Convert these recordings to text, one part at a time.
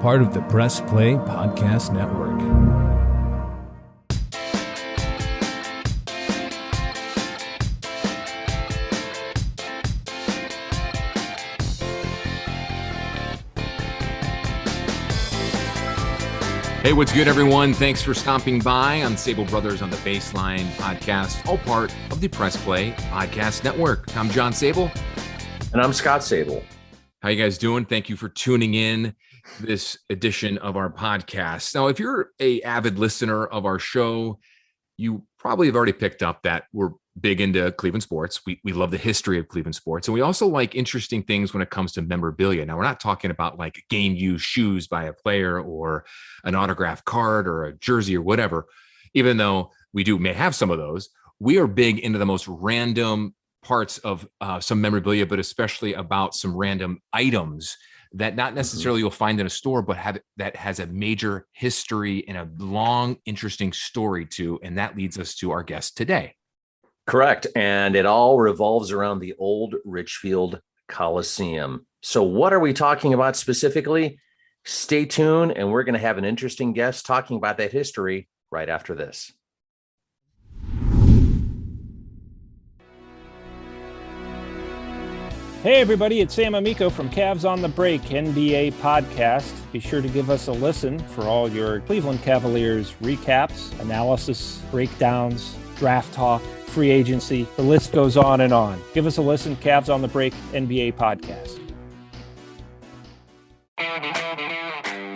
part of the Press Play Podcast Network. Hey, what's good, everyone? Thanks for stopping by on Sabol Brothers on the Baseline podcast, all part of the Press Play Podcast Network. I'm John Sabol. And I'm Scott Sabol. How you guys doing? Thank you for tuning in this edition of our podcast. Now, if you're a avid listener of our show, you probably have already picked up that we're big into Cleveland sports. We love the history of Cleveland sports, and we also like interesting things when it comes to memorabilia. Now, we're not talking about like game-used shoes by a player or an autographed card or a jersey or whatever, even though we may have some of those. We are big into the most random parts of some memorabilia, but especially about some random items that not necessarily you'll find in a store, but that has a major history and a long, interesting story to, and that leads us to our guest today. Correct. And it all revolves around the old Richfield Coliseum. So what are we talking about specifically? Stay tuned, and we're going to have an interesting guest talking about that history right after this. Hey everybody, it's Sam Amico from Cavs on the Break NBA podcast. Be sure to give us a listen for all your Cleveland Cavaliers recaps, analysis, breakdowns, draft talk, free agency. The list goes on and on. Give us a listen, Cavs on the Break NBA podcast.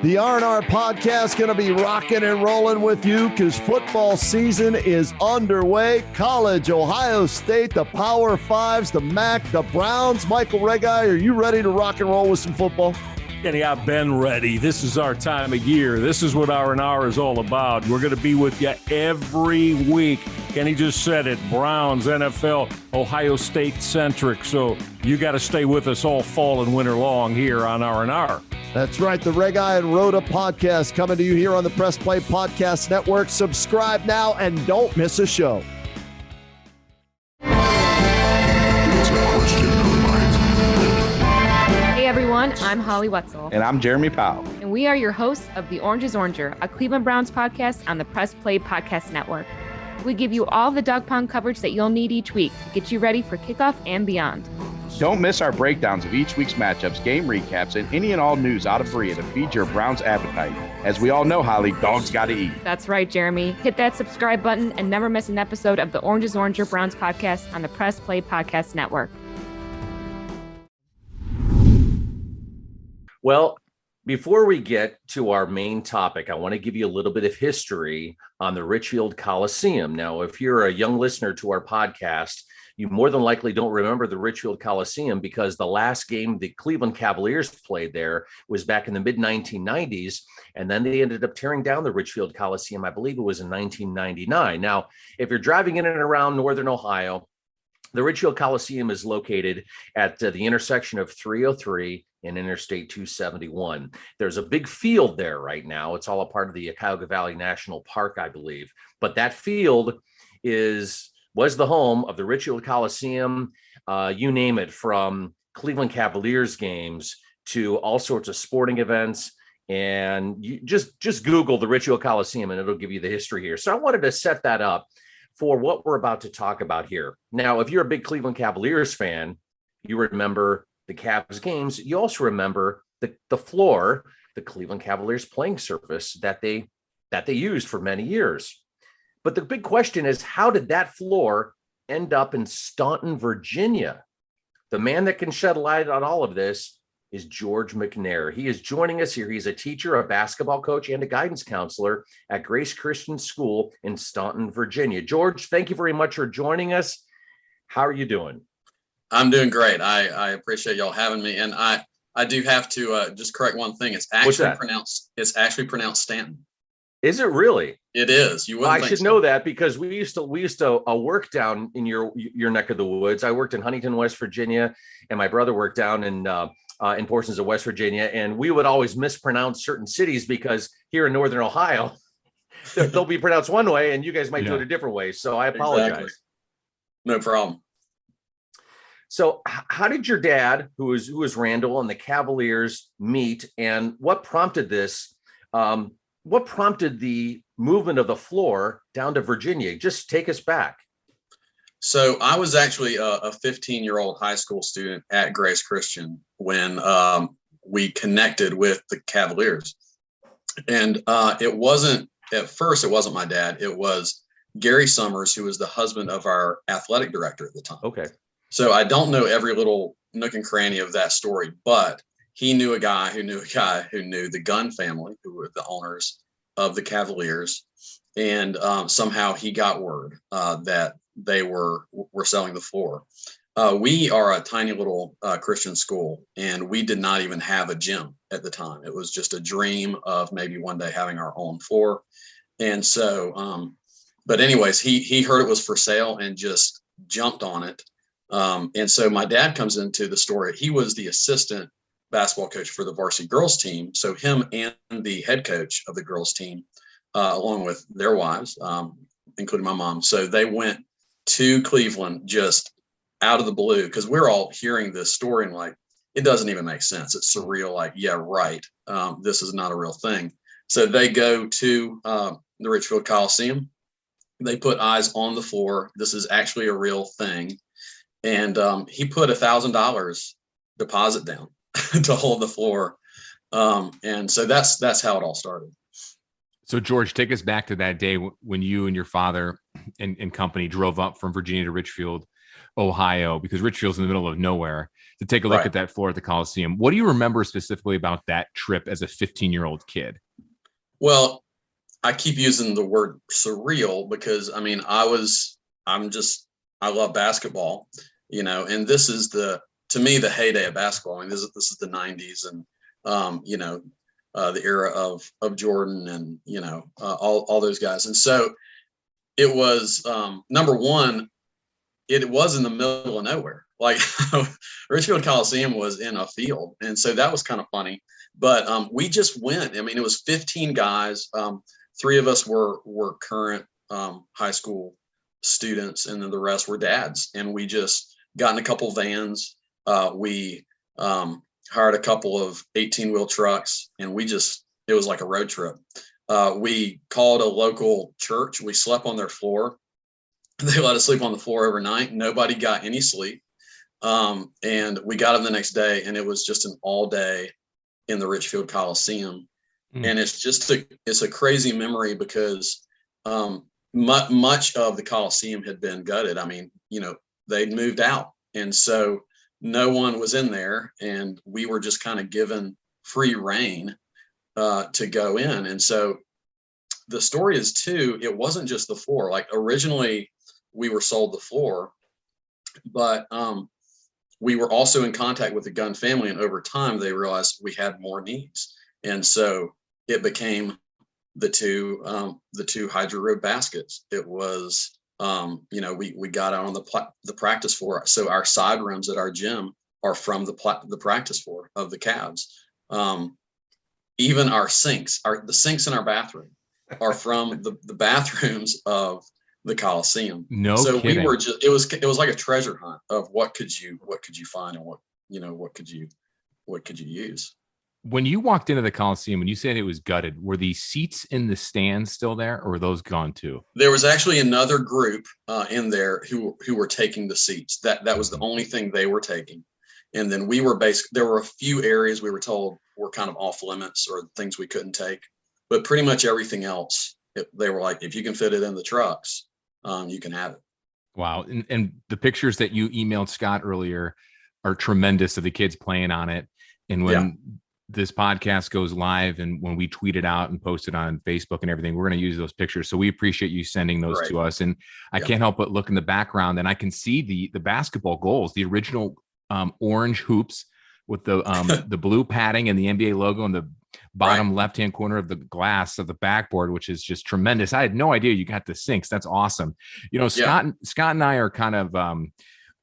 The R&R podcast going to be rocking and rolling with you because football season is underway. College, Ohio State, the Power Fives, the MAC, the Browns. Michael Regai, are you ready to rock and roll with some football? Kenny, I've been ready. This is our time of year. This is what R&R is all about. We're going to be with you every week. Kenny just said it. Browns, NFL, Ohio State centric. So you got to stay with us all fall and winter long here on R&R. That's right. The Regai and Rhoda podcast coming to you here on the Press Play Podcast Network. Subscribe now and don't miss a show. Hey everyone, I'm Holly Wetzel. And I'm Jeremy Powell. And we are your hosts of The Orange is Oranger, a Cleveland Browns podcast on the Press Play Podcast Network. We give you all the dog pound coverage that you'll need each week to get you ready for kickoff and beyond. Don't miss our breakdowns of each week's matchups, game recaps, and any and all news out of Berea to feed your Browns appetite. As we all know, Holly, dogs got to eat. That's right, Jeremy. Hit that subscribe button and never miss an episode of the Orange is Oranger Browns podcast on the Press Play Podcast Network. Well, before we get to our main topic, I want to give you a little bit of history on the Richfield Coliseum. Now, if you're a young listener to our podcast, you more than likely don't remember the Richfield Coliseum because the last game the Cleveland Cavaliers played there was back in the mid-1990s, and then they ended up tearing down the Richfield Coliseum. I believe it was in 1999. Now, if you're driving in and around Northern Ohio, the Richfield Coliseum is located at the intersection of 303 and Interstate 271. There's a big field there right now. It's all a part of the Cuyahoga Valley National Park, I believe. But that field was the home of the Richfield Coliseum, you name it, from Cleveland Cavaliers games to all sorts of sporting events. And you just Google the Richfield Coliseum and it'll give you the history here. So I wanted to set that up for what we're about to talk about here. Now, if you're a big Cleveland Cavaliers fan, you remember the Cavs games. You also remember the floor, the Cleveland Cavaliers playing surface that they used for many years. But the big question is, how did that floor end up in Staunton, Virginia? The man that can shed light on all of this is George McNair. He is joining us here. He's a teacher, a basketball coach, and a guidance counselor at Grace Christian School in Staunton, Virginia. George, thank you very much for joining us. How are you doing? I'm doing great. I appreciate y'all having me. And I do have to just correct one thing. It's actually pronounced Stanton. Is it really? It is. You wouldn't I should know that because we used to work down in your neck of the woods. I worked in Huntington, West Virginia, and my brother worked down in portions of West Virginia, and we would always mispronounce certain cities because here in Northern Ohio, they'll be pronounced one way, and you guys might do it a different way. So I apologize. Exactly. No problem. So how did your dad, who is Randall, and the Cavaliers meet, and what prompted this? What prompted the movement of the floor down to Virginia? Just take us back. So I was actually a 15-year-old high school student at Grace Christian when we connected with the Cavaliers. And it wasn't my dad. It was Gary Summers, who was the husband of our athletic director at the time. Okay. So I don't know every little nook and cranny of that story, but he knew a guy who knew the Gunn family, who were the owners of the Cavaliers. And somehow he got word that they were selling the floor. We are a tiny little Christian school, and we did not even have a gym at the time. It was just a dream of maybe one day having our own floor. And so, but anyways, he heard it was for sale and just jumped on it. And so my dad comes into the story. He was the assistant basketball coach for the varsity girls team. So him and the head coach of the girls team, along with their wives, including my mom. So they went to Cleveland just out of the blue, because we're all hearing this story and like, it doesn't even make sense. It's surreal. Like, yeah, right. This is not a real thing. So they go to the Richfield Coliseum. They put eyes on the floor. This is actually a real thing. And he put $1,000 deposit down to hold the floor. And so that's how it all started. So George, take us back to that day when you and your father and company drove up from Virginia to Richfield, Ohio, because Richfield's in the middle of nowhere, to take a look at that floor at the Coliseum. What do you remember specifically about that trip as a 15-year-old kid? Well, I keep using the word surreal because I love basketball, and this is to me, the heyday of basketball. I mean, this is the 90s and, the era of Jordan and, all those guys. And so it was, number one, it was in the middle of nowhere. Like Richfield Coliseum was in a field. And so that was kind of funny, but we just went. I mean, it was 15 guys. 3 of us were current high school students, and then the rest were dads. And we just got in a couple vans. We hired a couple of 18-wheel trucks, and it was like a road trip. We called a local church. We slept on their floor. They let us sleep on the floor overnight. Nobody got any sleep. And we got them the next day, and it was just an all day in the Richfield Coliseum. And it's a crazy memory because much of the Coliseum had been gutted. I mean, they'd moved out. And so no one was in there, and we were just kind of given free reign to go in. And so the story is too, it wasn't just the floor. Like originally we were sold the floor, but we were also in contact with the Gunn family, and over time they realized we had more needs. And so it became the two Hydro Road baskets. It was, we got out on the practice floor. So our side rooms at our gym are from the practice floor of the Cavs. Even our sinks, the sinks in our bathroom are from the bathrooms of the Coliseum. So kidding. We were just, it was like a treasure hunt of what could you find, and what could you use. When you walked into the Coliseum, when you said it was gutted, were the seats in the stands still there, or were those gone too? There was actually another group in there who were taking the seats. That was the only thing they were taking. And then there were a few areas we were told were kind of off limits, or things we couldn't take, but pretty much everything else, they were like, if you can fit it in the trucks, you can have it. Wow. And the pictures that you emailed Scott earlier are tremendous of the kids playing on it. And when this podcast goes live and when we tweet it out and post it on Facebook and everything, we're going to use those pictures. So we appreciate you sending those to us. And I can't help but look in the background, and I can see the basketball goals, the original orange hoops with the blue padding and the NBA logo in the bottom left-hand corner of the glass of the backboard, which is just tremendous. I had no idea you got the sinks. That's awesome. Scott and I are kind of,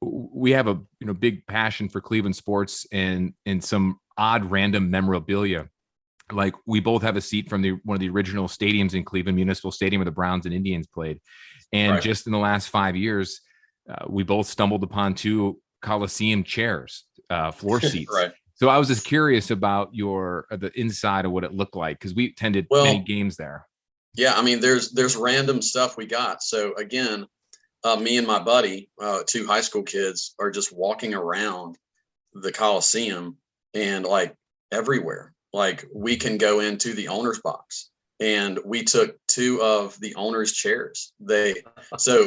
we have a big passion for Cleveland sports and some odd random memorabilia. Like we both have a seat from one of the original stadiums in Cleveland, Municipal Stadium, where the Browns and Indians played. And just in the last 5 years, we both stumbled upon 2 Coliseum chairs, floor seats. Right. So I was just curious about the inside of what it looked like, because we attended many games there. Yeah, I mean, there's random stuff we got. So again, me and my buddy, 2 high school kids, are just walking around the Coliseum and like everywhere. Like we can go into the owner's box, and we took 2 of the owner's chairs. So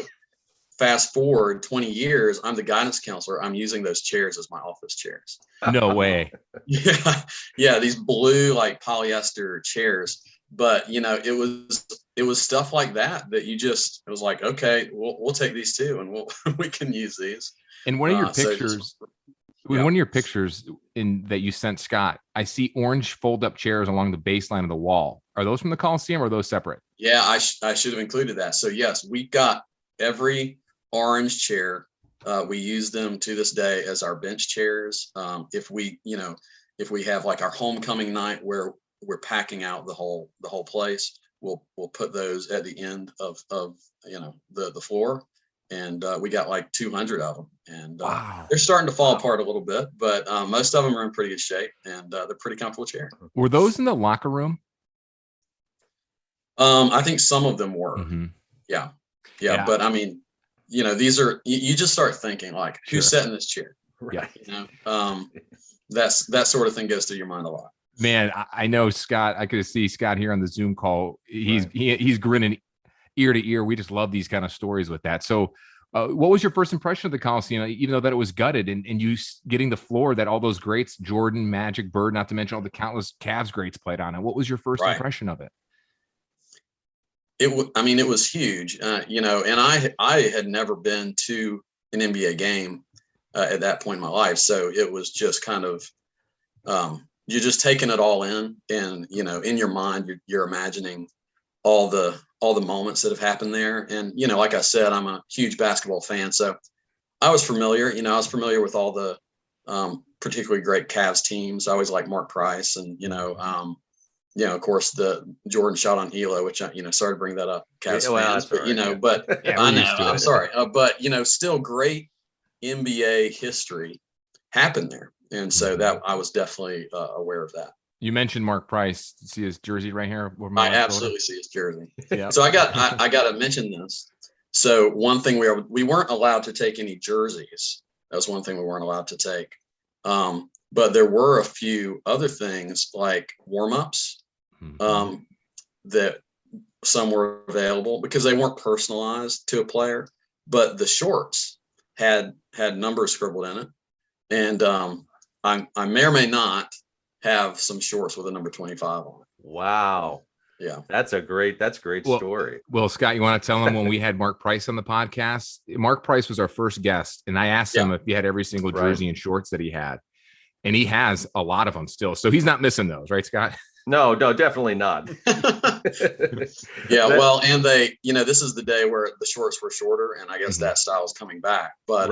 fast forward 20 years, I'm the guidance counselor. I'm using those chairs as my office chairs. No way. Yeah, these blue like polyester chairs. But you know, it was stuff like that it was like, okay, we'll take these too, and we can use these. And one of your pictures, one of your pictures that you sent Scott, I see orange fold-up chairs along the baseline of the wall. Are those from the Coliseum or are those separate? Yeah, I should have included that. So yes, we got every orange chair. We use them to this day as our bench chairs. If we have like our homecoming night where we're packing out the whole place, we'll put those at the end of the floor, and we got like 200 of them, and wow. They're starting to fall apart a little bit, but most of them are in pretty good shape, and they're pretty comfortable chairs. Were those in the locker room? I think some of them were. Mm-hmm. Yeah, but I mean, you know, these are you just start thinking like, who's sat in this chair? Yeah, you know, that sort of thing goes through your mind a lot. Man, I know Scott. I could see Scott here on the Zoom call. He's grinning ear to ear. We just love these kind of stories with that. So, what was your first impression of the Coliseum, even though that it was gutted, and you getting the floor that all those greats, Jordan, Magic, Bird, not to mention all the countless Cavs greats played on it? What was your first impression of it? It was huge, you know, and I had never been to an NBA game at that point in my life. So it was just kind of, you're just taking it all in, and, you know, in your mind, you're imagining all the moments that have happened there. And, you know, like I said, I'm a huge basketball fan. So I was familiar with all the particularly great Cavs teams. I always liked Mark Price, and, you know, of course, the Jordan shot on Elo, which I, sorry to bring that up, Cavs fans, but, you know, but I know, I'm sorry. But, you know, still great NBA history happened there. And so that I was definitely aware of that. You mentioned Mark Price. See his jersey right here? I absolutely see his jersey. Yeah. So I got to mention this. So one thing we weren't allowed to take any jerseys. That was one thing we weren't allowed to take. But there were a few other things like warm-ups that some were available because they weren't personalized to a player, but the shorts had numbers scribbled in it. And I may or may not have some shorts with a number 25 on it. Wow. Yeah. That's great story. Well, Scott, you want to tell him when we had Mark Price on the podcast? Mark Price was our first guest, and I asked him if he had every single jersey and shorts that he had. And he has a lot of them still. So he's not missing those, right, Scott? No, definitely not. Yeah, well, and they, this is the day where the shorts were shorter, and I guess that style is coming back. But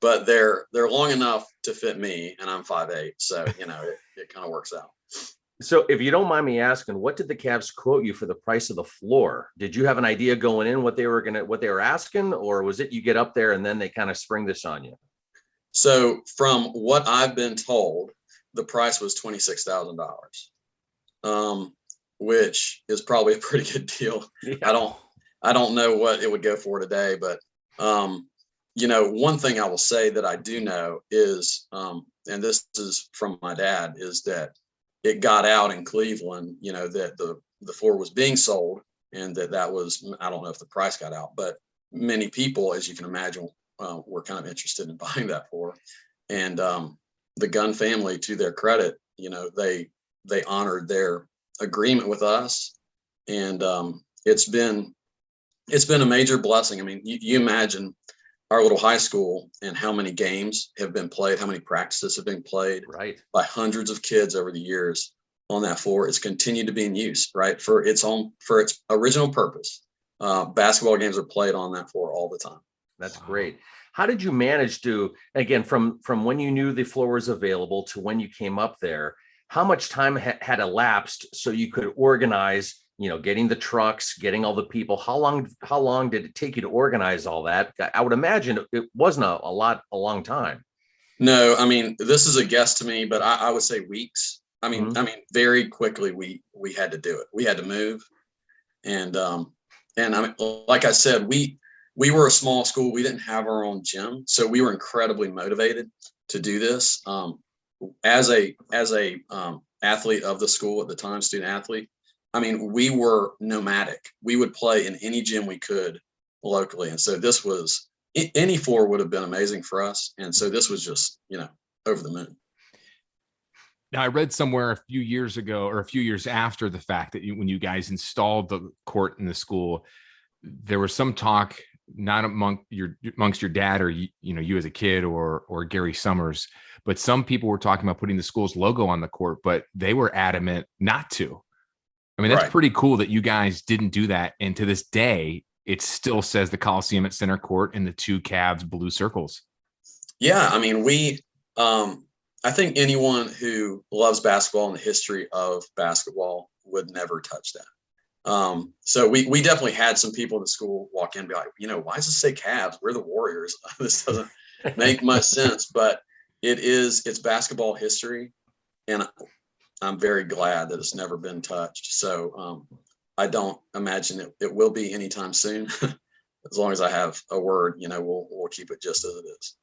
but they're long enough to fit me, and I'm 5'8", so it kind of works out. So if you don't mind me asking, what did the Cavs quote you for the price of the floor? Did you have an idea going in what they were asking, or was it you get up there and then they kind of spring this on you? So from what I've been told, the price was $26,000, which is probably a pretty good deal. Yeah. I don't know what it would go for today, but one thing I will say that I do know is, and this is from my dad, is that it got out in Cleveland, that the floor was being sold, and that was, I don't know if the price got out, but many people, as you can imagine, were kind of interested in buying that floor. And the Gunn family, to their credit, they honored their agreement with us. And it's been a major blessing. I mean, you imagine our little high school and how many games have been played, how many practices have been played by hundreds of kids over the years on that floor. It's continued to be in use, right, for its original purpose. Basketball games are played on that floor all the time. That's great. How did you manage to, again, from when you knew the floor was available to when you came up there, how much time had elapsed so you could organize, getting the trucks, getting all the people? How long did it take you to organize all that? I would imagine it wasn't a long time. No, I mean, this is a guess to me, but I would say weeks. I mean, very quickly we had to do it. We had to move. And I mean, like I said, we were a small school. We didn't have our own gym. So we were incredibly motivated to do this. As a athlete of the school at the time, student athlete, I mean, we were nomadic. We would play in any gym we could locally. And so this was, any floor would have been amazing for us. And so this was just, over the moon. Now, I read somewhere a few years ago, or a few years after the fact, that when you guys installed the court in the school, there was some talk, not amongst your dad or you as a kid or Gary Summers, but some people were talking about putting the school's logo on the court, but they were adamant not to. I mean, that's Right. pretty cool that you guys didn't do that. And to this day, it still says the Coliseum at center court and the 2 Cavs blue circles. Yeah. I mean, I think anyone who loves basketball and the history of basketball would never touch that. So we definitely had some people in the school walk in and be like, why does it say Cavs? We're the Warriors. This doesn't make much sense, but it's basketball history. And I'm very glad that it's never been touched. So I don't imagine it will be anytime soon. As long as I have a word, we'll keep it just as it is.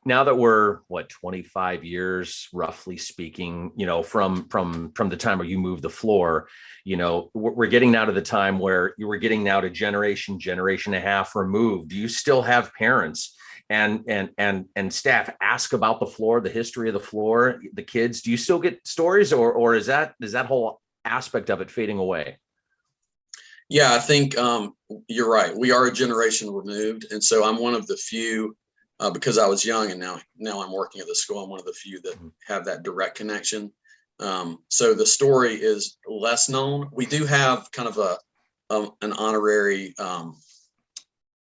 Now that we're 25 years, roughly speaking, from the time where you moved the floor, we're getting now to the time where you were getting now to generation and a half removed. Do you still have parents and staff ask about the floor, the history of the floor, the kids? Do you still get stories, or is that whole aspect of it fading away? Yeah, I think you're right. We are a generation removed. And so I'm one of the few, because I was young and now I'm working at the school, I'm one of the few that have that direct connection. So the story is less known. We do have kind of an honorary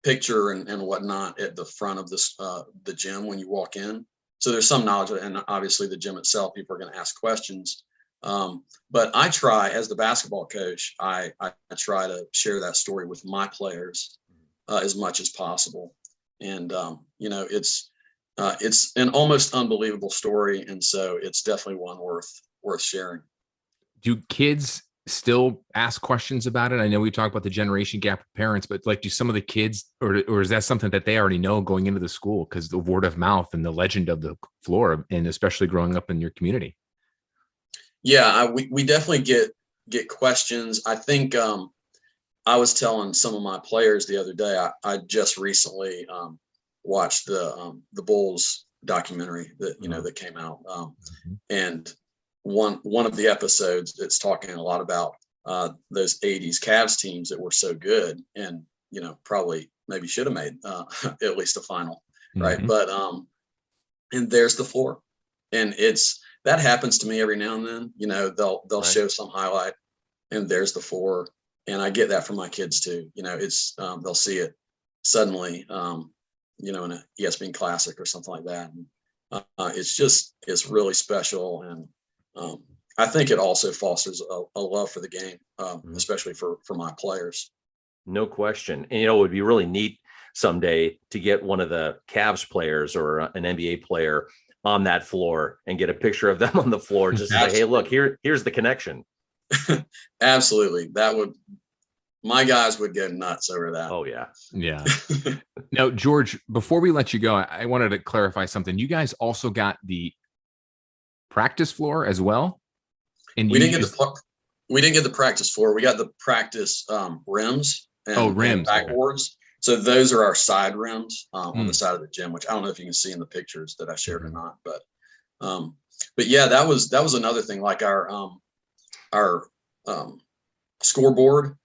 picture and whatnot at the front of the gym when you walk in. So there's some knowledge of it, and obviously the gym itself, people are going to ask questions. But I try, as the basketball coach, I try to share that story with my players as much as possible. And it's an almost unbelievable story, and so it's definitely one worth sharing. Do kids still ask questions about it? I know we talked about the generation gap of parents, but do some of the kids, or is that something that they already know going into the school because the word of mouth and the legend of the floor, and especially growing up in your community? Yeah, we definitely get questions. I think I was telling some of my players the other day, I just recently watched the Bulls documentary that came out, and one of the episodes, it's talking a lot about those 80s Cavs teams that were so good and probably maybe should have made at least a final, right? But and there's the floor, and that happens to me every now and then. They'll right. show some highlight, and there's the floor, and I get that from my kids too. It's they'll see it suddenly, in a ESPN Classic or something like that. And, it's really special, and I think it also fosters a love for the game, especially for my players. No question. And, it would be really neat someday to get one of the Cavs players or an NBA player on that floor and get a picture of them on the floor. Just to say, hey, look, here's the connection. Absolutely. My guys would get nuts over that. Oh, yeah. Yeah. Now, George, before we let you go, I wanted to clarify something. You guys also got the practice floor as well? And we didn't get the practice floor. We got the practice rims and rims, backboards. So those are our side rims on the side of the gym, which I don't know if you can see in the pictures that I shared or not. But yeah, that was another thing. Like our scoreboard,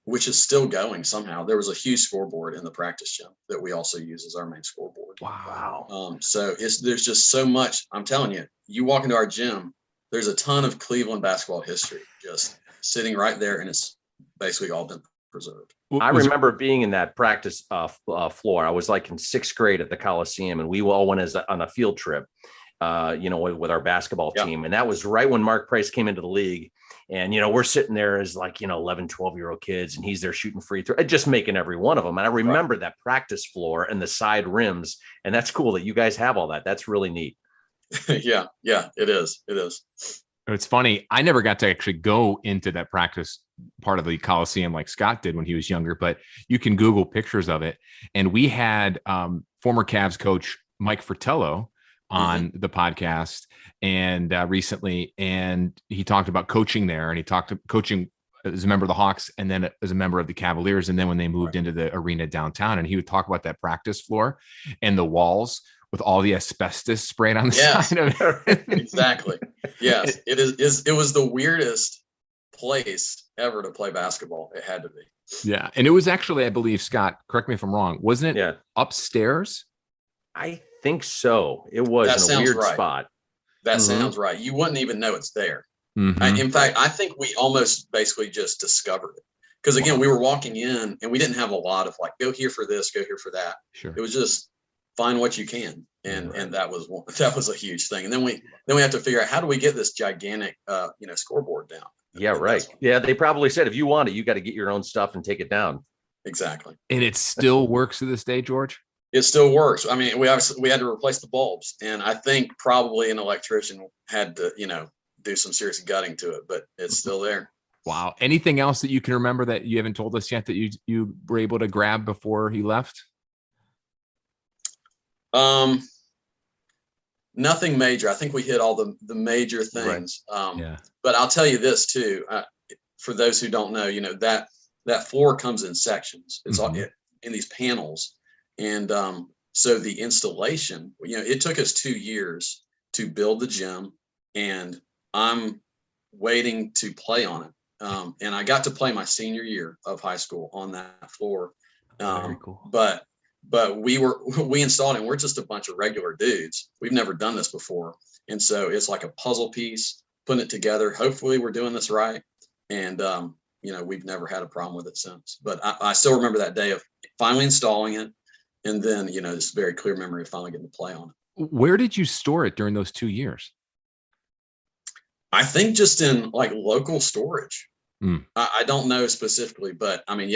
which is still going somehow. There was a huge scoreboard in the practice gym that we also use as our main scoreboard. Wow. So there's just so much. I'm telling you, you walk into our gym, there's a ton of Cleveland basketball history just sitting right there, and it's basically all been preserved. I remember being in that practice floor. I was like in 6th grade at the Coliseum, and we all went on a field trip. with our basketball team. And that was right when Mark Price came into the league. And, we're sitting there as 11, 12-year-old kids, and he's there shooting free throw, just making every one of them. And I remember that practice floor and the side rims. And that's cool that you guys have all that. That's really neat. Yeah, it is. It is. It's funny. I never got to actually go into that practice part of the Coliseum like Scott did when he was younger, but you can Google pictures of it. And we had former Cavs coach Mike Fratello on the podcast and recently, and he talked about coaching there, and he talked to coaching as a member of the Hawks and then as a member of the Cavaliers. And then when they moved into the arena downtown, and he would talk about that practice floor and the walls with all the asbestos sprayed on the side of it. Exactly. Yes. It was the weirdest place ever to play basketball. It had to be. Yeah. And it was actually, I believe, Scott, correct me if I'm wrong, wasn't it upstairs? I think so. It was in a weird spot. That sounds right. You wouldn't even know it's there. In fact, I think we almost basically just discovered it. Because again, we were walking in and we didn't have a lot of go here for this, go here for that. Sure. It was just find what you can. And that was a huge thing. And then we have to figure out, how do we get this gigantic scoreboard down? Yeah, right. Yeah, they probably said, if you want it, you got to get your own stuff and take it down. Exactly. And it still works to this day, George? It still works. I mean, we had to replace the bulbs, and I think probably an electrician had to, do some serious gutting to it, but it's still there. Wow. Anything else that you can remember that you haven't told us yet that you were able to grab before he left? Nothing major. I think we hit all the major things. Right. But I'll tell you this too, for those who don't know, that floor comes in sections. It's all in these panels. And so the installation, it took us 2 years to build the gym, and I'm waiting to play on it. And I got to play my senior year of high school on that floor. Very cool. But we installed it, and we're just a bunch of regular dudes. We've never done this before. And so it's like a puzzle piece, putting it together. Hopefully we're doing this right. And, we've never had a problem with it since. But I still remember that day of finally installing it. And then, this very clear memory of finally getting to play on it. Where did you store it during those 2 years? I think just in local storage. I don't know specifically, but I mean,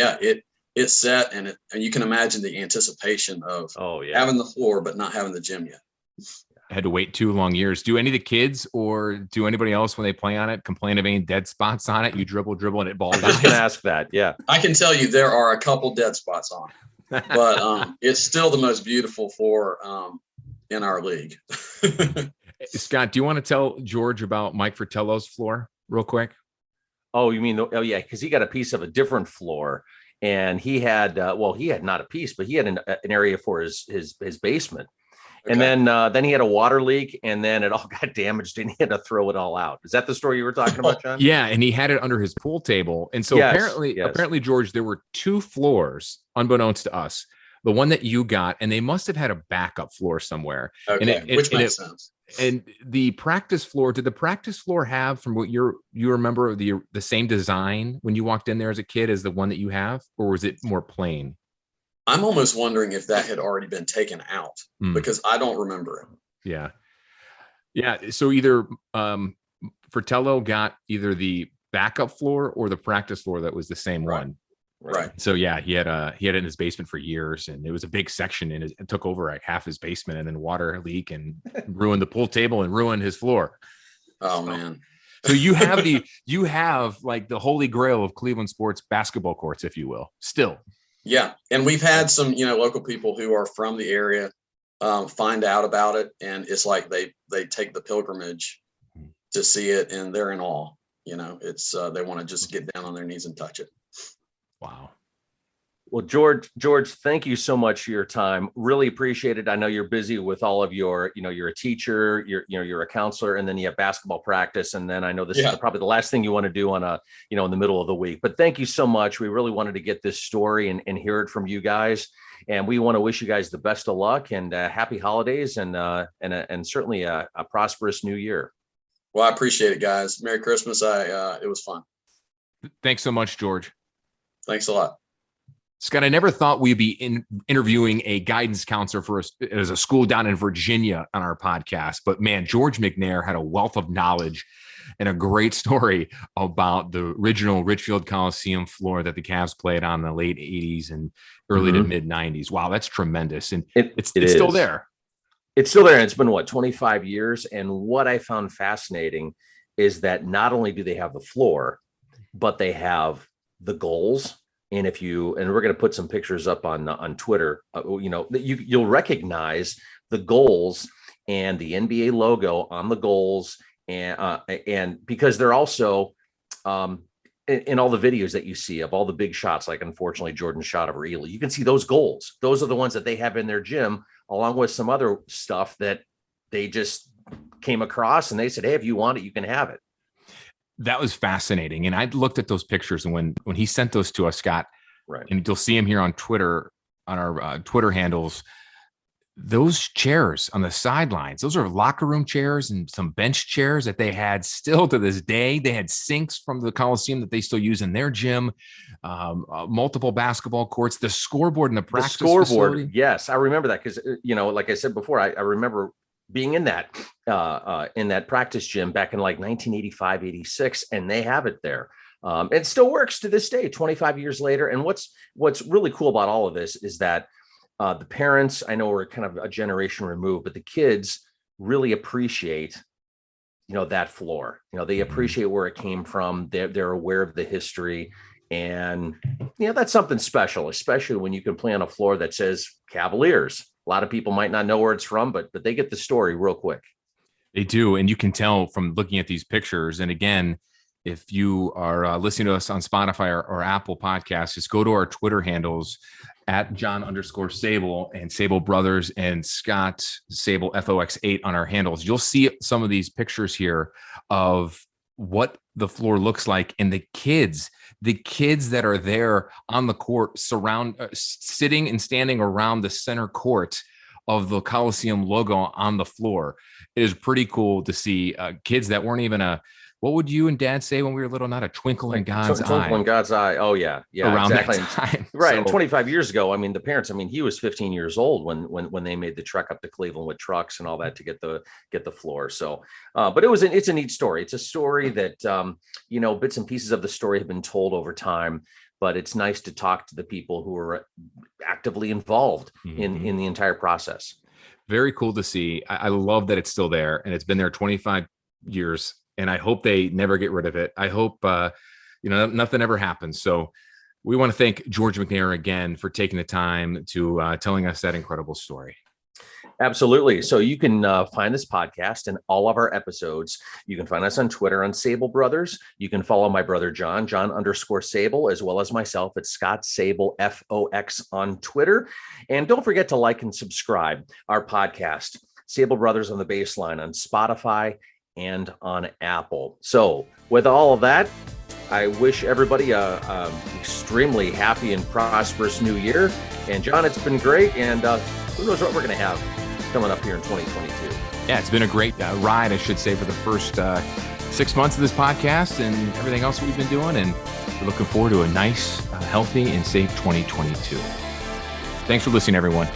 it's set, and you can imagine the anticipation of having the floor, but not having the gym yet. I had to wait 2 long years. Do any of the kids or do anybody else when they play on it complain of any dead spots on it? You dribble and it balls. I was going to ask that. Yeah. I can tell you there are a couple dead spots on it, but it's still the most beautiful floor in our league. Scott, do you want to tell George about Mike Fratello's floor real quick? Oh, you mean, because he got a piece of a different floor, and he had, he had not a piece, but he had an area for his basement. Okay. And then he had a water leak, and then it all got damaged, and he had to throw it all out. Is that the story you were talking about, John? Yeah, and he had it under his pool table. And so apparently, George, there were 2 floors, unbeknownst to us. The one that you got, and they must have had a backup floor somewhere. Okay, which makes sense. And the practice floor, did the practice floor have, from what you remember, the same design when you walked in there as a kid as the one that you have, or was it more plain? I'm almost wondering if that had already been taken out because I don't remember it. Yeah. So either Fratello got either the backup floor or the practice floor that was the same one. Right. So he had it in his basement for years, and it was a big section, and it took over half his basement, and then water leak and ruined the pool table and ruined his floor. Oh man. So you have the holy grail of Cleveland sports basketball courts, if you will, still. Yeah. And we've had some, local people who are from the area find out about it. And it's like they take the pilgrimage to see it, and they're in awe. It's they want to just get down on their knees and touch it. Wow. Well, George, thank you so much for your time. Really appreciate it. I know you're busy with all of your, you're a teacher, you're a counselor, and then you have basketball practice. And then I know this is probably the last thing you want to do on in the middle of the week, but thank you so much. We really wanted to get this story and hear it from you guys. And we want to wish you guys the best of luck and happy holidays and certainly a prosperous new year. Well, I appreciate it, guys. Merry Christmas. It was fun. Thanks so much, George. Thanks a lot. Scott, I never thought we'd be interviewing a guidance counselor as a school down in Virginia on our podcast. But man, George McNair had a wealth of knowledge and a great story about the original Richfield Coliseum floor that the Cavs played on in the late 80s and early to mid 90s. Wow, that's tremendous. And it's still there. It's still there. And it's been 25 years. And what I found fascinating is that not only do they have the floor, but they have the goals. And we're going to put some pictures up on Twitter, you'll recognize the goals and the NBA logo on the goals. And because they're also in all the videos that you see of all the big shots, like unfortunately Jordan's shot over Ely, you can see those goals. Those are the ones that they have in their gym, along with some other stuff that they just came across and they said, hey, if you want it, you can have it. That was fascinating. And I looked at those pictures, and when he sent those to us, Scott, right, and you'll see him here on Twitter, on our Twitter handles, those chairs on the sidelines, those are locker room chairs and some bench chairs that they had still to this day. They had sinks from the Coliseum that they still use in their gym, multiple basketball courts, the scoreboard in the practice facility. Yes, I remember that because, like I said before, I remember being in that practice gym back in like 1985, 86, and they have it there. It still works to this day, 25 years later. And what's really cool about all of this is that the parents, I know we're kind of a generation removed, but the kids really appreciate, that floor. They appreciate where it came from. They're aware of the history. And, that's something special, especially when you can play on a floor that says Cavaliers. A lot of people might not know where it's from, but they get the story real quick. They do. And you can tell from looking at these pictures. And again, if you are listening to us on Spotify or Apple Podcasts, just go to our Twitter handles at John_Sabol and Sabol Brothers and Scott Sabol FOX8 on our handles. You'll see some of these pictures here of what the floor looks like, and the kids that are there on the court sitting and standing around the center court of the Coliseum logo on the floor. It is pretty cool to see kids that weren't even what would you and Dad say when we were little? Not a twinkle in God's eye. Twinkle in God's eye. Oh yeah. Around exactly. that time. Right. And 25 years ago, the parents, he was 15 years old when they made the trek up to Cleveland with trucks and all that to get the floor. So, but it's a neat story. It's a story that, bits and pieces of the story have been told over time, but it's nice to talk to the people who are actively involved in the entire process. Very cool to see. I love that it's still there, and it's been there 25 years. And I hope they never get rid of it. I hope, nothing ever happens. So we want to thank George McNair again for taking the time to telling us that incredible story. Absolutely. So you can find this podcast and all of our episodes. You can find us on Twitter on Sabol Brothers. You can follow my brother, John_Sabol, as well as myself at Scott Sabol FOX on Twitter. And don't forget to like and subscribe our podcast, Sabol Brothers on the Baseline, on Spotify and on Apple. So with all of that, I wish everybody a extremely happy and prosperous new year. And John, it's been great. And who knows what we're going to have coming up here in 2022. Yeah, it's been a great ride, I should say, for the first 6 months of this podcast and everything else we've been doing. And we're looking forward to a nice, healthy, and safe 2022. Thanks for listening, everyone.